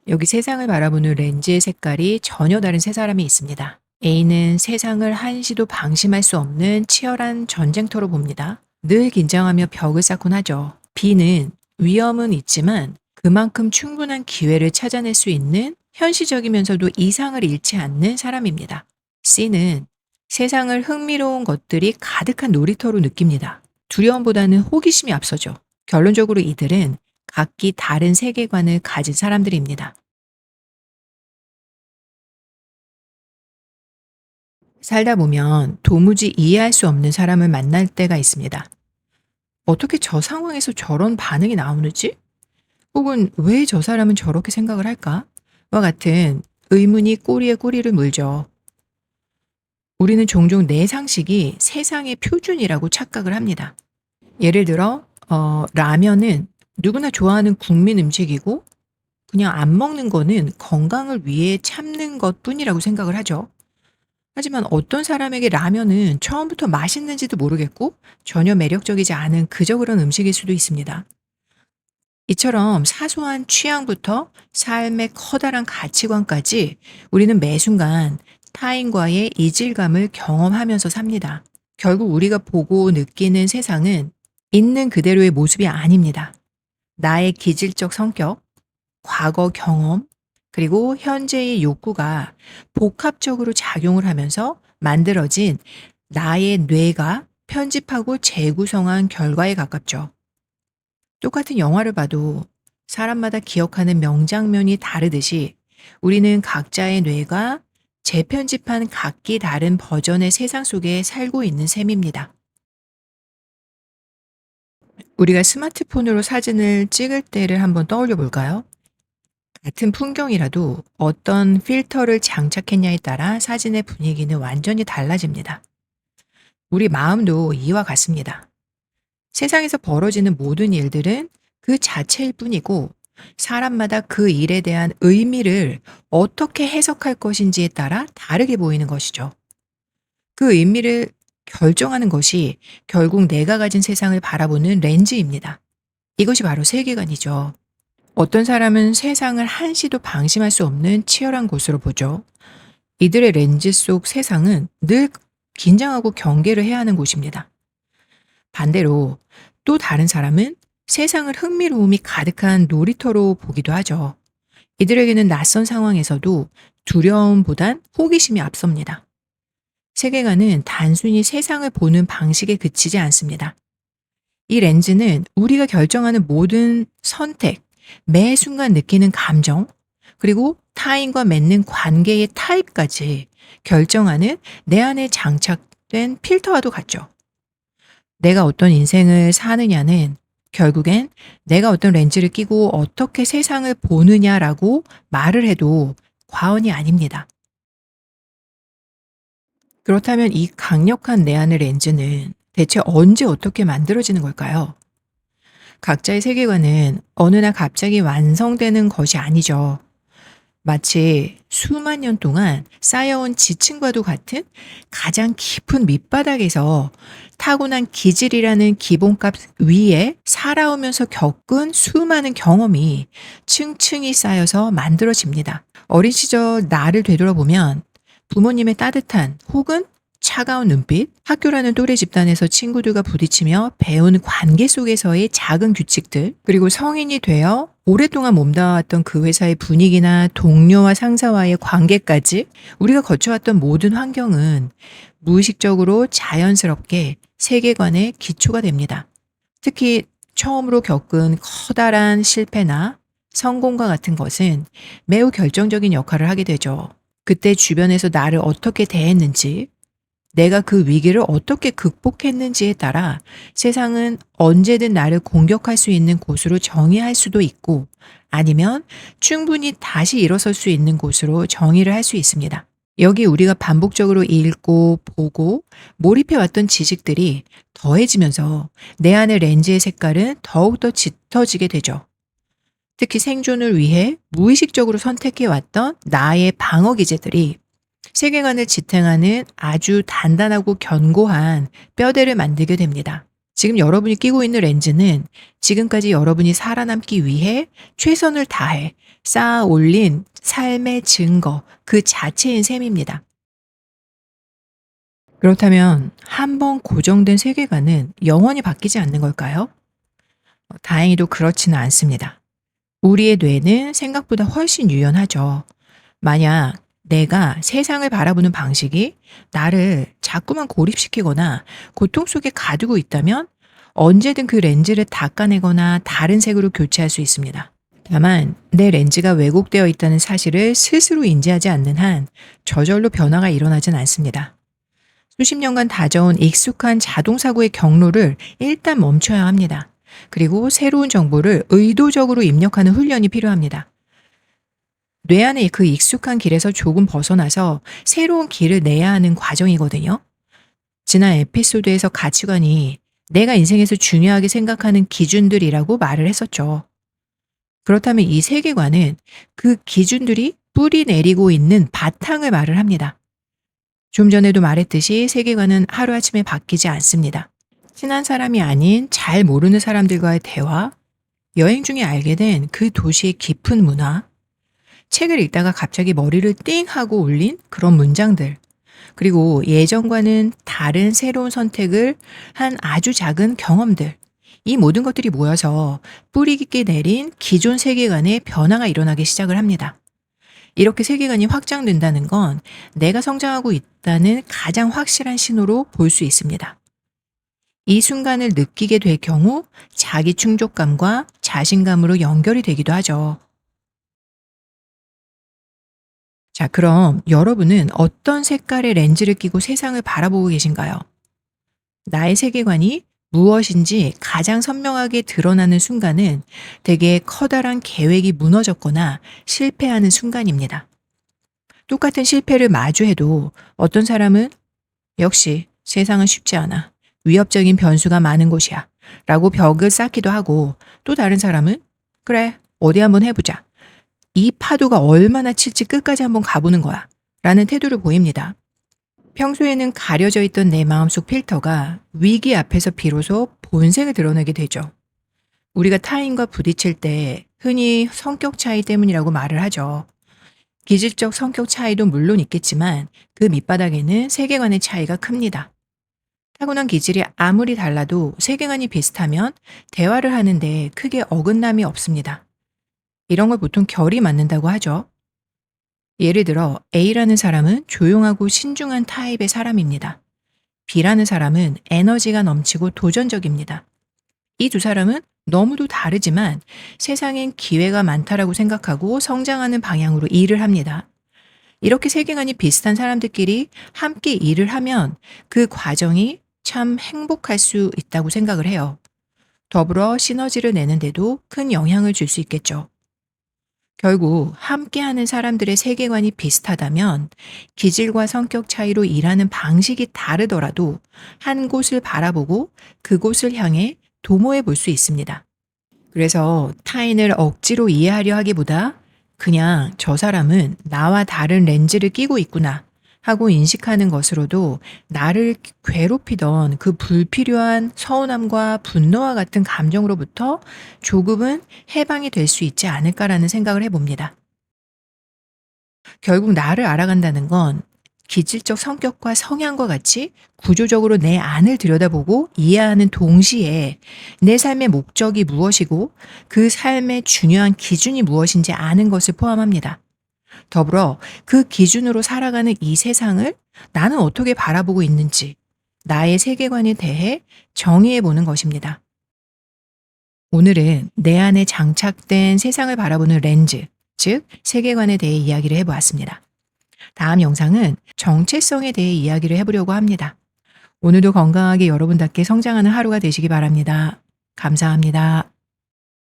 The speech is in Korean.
여기 세상을 바라보는 렌즈의 색깔이 전혀 다른 세 사람이 있습니다. A는 세상을 한시도 방심할 수 없는 치열한 전쟁터로 봅니다. 늘 긴장하며 벽을 쌓곤 하죠. B는 위험은 있지만 그만큼 충분한 기회를 찾아낼 수 있는 현실적이면서도 이상을 잃지 않는 사람입니다. C는 세상을 흥미로운 것들이 가득한 놀이터로 느낍니다. 두려움보다는 호기심이 앞서죠. 결론적으로 이들은 각기 다른 세계관을 가진 사람들입니다. 살다 보면 도무지 이해할 수 없는 사람을 만날 때가 있습니다. 어떻게 저 상황에서 저런 반응이 나오는지? 혹은 왜 저 사람은 저렇게 생각을 할까? 와 같은 의문이 꼬리에 꼬리를 물죠. 우리는 종종 내 상식이 세상의 표준이라고 착각을 합니다. 예를 들어, 라면은 누구나 좋아하는 국민 음식이고, 그냥 안 먹는 거는 건강을 위해 참는 것 뿐이라고 생각을 하죠. 하지만 어떤 사람에게 라면은 처음부터 맛있는지도 모르겠고 전혀 매력적이지 않은 그저 그런 음식일 수도 있습니다. 이처럼 사소한 취향부터 삶의 커다란 가치관까지 우리는 매 순간 타인과의 이질감을 경험하면서 삽니다. 결국 우리가 보고 느끼는 세상은 있는 그대로의 모습이 아닙니다. 나의 기질적 성격, 과거 경험, 그리고 현재의 욕구가 복합적으로 작용을 하면서 만들어진 나의 뇌가 편집하고 재구성한 결과에 가깝죠. 똑같은 영화를 봐도 사람마다 기억하는 명장면이 다르듯이 우리는 각자의 뇌가 재편집한 각기 다른 버전의 세상 속에 살고 있는 셈입니다. 우리가 스마트폰으로 사진을 찍을 때를 한번 떠올려 볼까요? 같은 풍경이라도 어떤 필터를 장착했냐에 따라 사진의 분위기는 완전히 달라집니다. 우리 마음도 이와 같습니다. 세상에서 벌어지는 모든 일들은 그 자체일 뿐이고 사람마다 그 일에 대한 의미를 어떻게 해석할 것인지에 따라 다르게 보이는 것이죠. 그 의미를 결정하는 것이 결국 내가 가진 세상을 바라보는 렌즈입니다. 이것이 바로 세계관이죠. 어떤 사람은 세상을 한시도 방심할 수 없는 치열한 곳으로 보죠. 이들의 렌즈 속 세상은 늘 긴장하고 경계를 해야 하는 곳입니다. 반대로 또 다른 사람은 세상을 흥미로움이 가득한 놀이터로 보기도 하죠. 이들에게는 낯선 상황에서도 두려움보단 호기심이 앞섭니다. 세계관은 단순히 세상을 보는 방식에 그치지 않습니다. 이 렌즈는 우리가 결정하는 모든 선택, 매 순간 느끼는 감정, 그리고 타인과 맺는 관계의 타입까지 결정하는 내 안에 장착된 필터와도 같죠. 내가 어떤 인생을 사느냐는 결국엔 내가 어떤 렌즈를 끼고 어떻게 세상을 보느냐라고 말을 해도 과언이 아닙니다. 그렇다면 이 강력한 내 안의 렌즈는 대체 언제 어떻게 만들어지는 걸까요? 각자의 세계관은 어느 날 갑자기 완성되는 것이 아니죠. 마치 수만 년 동안 쌓여온 지층과도 같은 가장 깊은 밑바닥에서 타고난 기질이라는 기본값 위에 살아오면서 겪은 수많은 경험이 층층이 쌓여서 만들어집니다. 어린 시절 나를 되돌아보면 부모님의 따뜻한 혹은 차가운 눈빛, 학교라는 또래 집단에서 친구들과 부딪히며 배운 관계 속에서의 작은 규칙들, 그리고 성인이 되어 오랫동안 몸담았던 그 회사의 분위기나 동료와 상사와의 관계까지 우리가 거쳐왔던 모든 환경은 무의식적으로 자연스럽게 세계관의 기초가 됩니다. 특히 처음으로 겪은 커다란 실패나 성공과 같은 것은 매우 결정적인 역할을 하게 되죠. 그때 주변에서 나를 어떻게 대했는지, 내가 그 위기를 어떻게 극복했는지에 따라 세상은 언제든 나를 공격할 수 있는 곳으로 정의할 수도 있고 아니면 충분히 다시 일어설 수 있는 곳으로 정의를 할 수 있습니다. 여기 우리가 반복적으로 읽고 보고 몰입해왔던 지식들이 더해지면서 내 안의 렌즈의 색깔은 더욱더 짙어지게 되죠. 특히 생존을 위해 무의식적으로 선택해왔던 나의 방어 기제들이 세계관을 지탱하는 아주 단단하고 견고한 뼈대를 만들게 됩니다. 지금 여러분이 끼고 있는 렌즈는 지금까지 여러분이 살아남기 위해 최선을 다해 쌓아 올린 삶의 증거 그 자체인 셈입니다. 그렇다면 한 번 고정된 세계관은 영원히 바뀌지 않는 걸까요? 다행히도 그렇지는 않습니다. 우리의 뇌는 생각보다 훨씬 유연하죠. 만약 내가 세상을 바라보는 방식이 나를 자꾸만 고립시키거나 고통 속에 가두고 있다면 언제든 그 렌즈를 닦아내거나 다른 색으로 교체할 수 있습니다. 다만 내 렌즈가 왜곡되어 있다는 사실을 스스로 인지하지 않는 한 저절로 변화가 일어나진 않습니다. 수십 년간 다져온 익숙한 자동사고의 경로를 일단 멈춰야 합니다. 그리고 새로운 정보를 의도적으로 입력하는 훈련이 필요합니다. 뇌 안의 그 익숙한 길에서 조금 벗어나서 새로운 길을 내야 하는 과정이거든요. 지난 에피소드에서 가치관이 내가 인생에서 중요하게 생각하는 기준들이라고 말을 했었죠. 그렇다면 이 세계관은 그 기준들이 뿌리 내리고 있는 바탕을 말을 합니다. 좀 전에도 말했듯이 세계관은 하루아침에 바뀌지 않습니다. 친한 사람이 아닌 잘 모르는 사람들과의 대화, 여행 중에 알게 된 그 도시의 깊은 문화, 책을 읽다가 갑자기 머리를 띵 하고 울린 그런 문장들, 그리고 예전과는 다른 새로운 선택을 한 아주 작은 경험들, 이 모든 것들이 모여서 뿌리 깊게 내린 기존 세계관의 변화가 일어나기 시작을 합니다. 이렇게 세계관이 확장된다는 건 내가 성장하고 있다는 가장 확실한 신호로 볼 수 있습니다. 이 순간을 느끼게 될 경우 자기 충족감과 자신감으로 연결이 되기도 하죠. 자, 그럼 여러분은 어떤 색깔의 렌즈를 끼고 세상을 바라보고 계신가요? 나의 세계관이 무엇인지 가장 선명하게 드러나는 순간은 대개 커다란 계획이 무너졌거나 실패하는 순간입니다. 똑같은 실패를 마주해도 어떤 사람은 역시 세상은 쉽지 않아. 위협적인 변수가 많은 곳이야. 라고 벽을 쌓기도 하고 또 다른 사람은 그래, 어디 한번 해보자. 이 파도가 얼마나 칠지 끝까지 한번 가보는 거야. 라는 태도를 보입니다. 평소에는 가려져 있던 내 마음속 필터가 위기 앞에서 비로소 본색을 드러내게 되죠. 우리가 타인과 부딪힐 때 흔히 성격 차이 때문이라고 말을 하죠. 기질적 성격 차이도 물론 있겠지만 그 밑바닥에는 세계관의 차이가 큽니다. 타고난 기질이 아무리 달라도 세계관이 비슷하면 대화를 하는데 크게 어긋남이 없습니다. 이런 걸 보통 결이 맞는다고 하죠. 예를 들어 A라는 사람은 조용하고 신중한 타입의 사람입니다. B라는 사람은 에너지가 넘치고 도전적입니다. 이 두 사람은 너무도 다르지만 세상엔 기회가 많다라고 생각하고 성장하는 방향으로 일을 합니다. 이렇게 세계관이 비슷한 사람들끼리 함께 일을 하면 그 과정이 참 행복할 수 있다고 생각을 해요. 더불어 시너지를 내는데도 큰 영향을 줄 수 있겠죠. 결국 함께하는 사람들의 세계관이 비슷하다면 기질과 성격 차이로 일하는 방식이 다르더라도 한 곳을 바라보고 그곳을 향해 도모해 볼 수 있습니다. 그래서 타인을 억지로 이해하려 하기보다 그냥 저 사람은 나와 다른 렌즈를 끼고 있구나 하고 인식하는 것으로도 나를 괴롭히던 그 불필요한 서운함과 분노와 같은 감정으로부터 조금은 해방이 될 수 있지 않을까라는 생각을 해봅니다. 결국 나를 알아간다는 건 기질적 성격과 성향과 같이 구조적으로 내 안을 들여다보고 이해하는 동시에 내 삶의 목적이 무엇이고 그 삶의 중요한 기준이 무엇인지 아는 것을 포함합니다. 더불어 그 기준으로 살아가는 이 세상을 나는 어떻게 바라보고 있는지 나의 세계관에 대해 정의해 보는 것입니다. 오늘은 내 안에 장착된 세상을 바라보는 렌즈, 즉 세계관에 대해 이야기를 해보았습니다. 다음 영상은 정체성에 대해 이야기를 해보려고 합니다. 오늘도 건강하게 여러분답게 성장하는 하루가 되시기 바랍니다. 감사합니다.